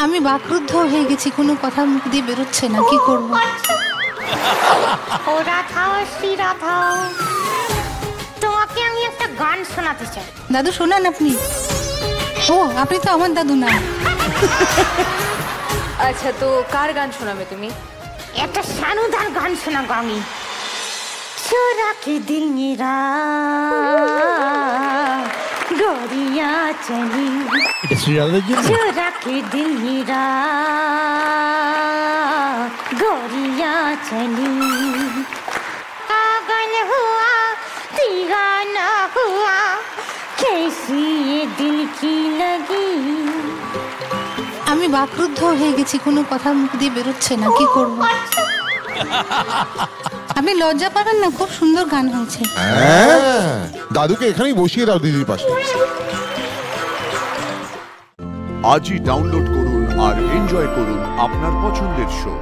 আমি বাকরুদ্ধ হয়ে গেছি, কোনো কথা মুখ দিয়ে বেরোচ্ছে না, কি করব? ও রাধা, শ্রী রাধা, তোমাকে আমি একটা গান শোনাতে চাই। দাদু শোনান আপনি। ও আপনি তো আমার দাদু না। আচ্ছা, তো কার গান শোনাবে তুমি? একটা সানুদার গান শোনাবো আমি। চোরা के दिल मेरा गोरियां चली, चोरा के दिल मेरा गोरियां चली, पागल हुआ दीवाना हुआ, कैसी ये दिल की लगी। আমি বাকরুদ্ধ হয়ে গেছি, কোনো কথা মুখ দিয়ে বেরোচ্ছে না, কি করব? আপনি লজ্জা পাবেন না, খুব সুন্দর গান হয়েছে। দাদুকে এখানেই বসিয়ে দাও দিদির পাশে। আজই ডাউনলোড করুন আর এনজয় করুন আপনার পছন্দের শো।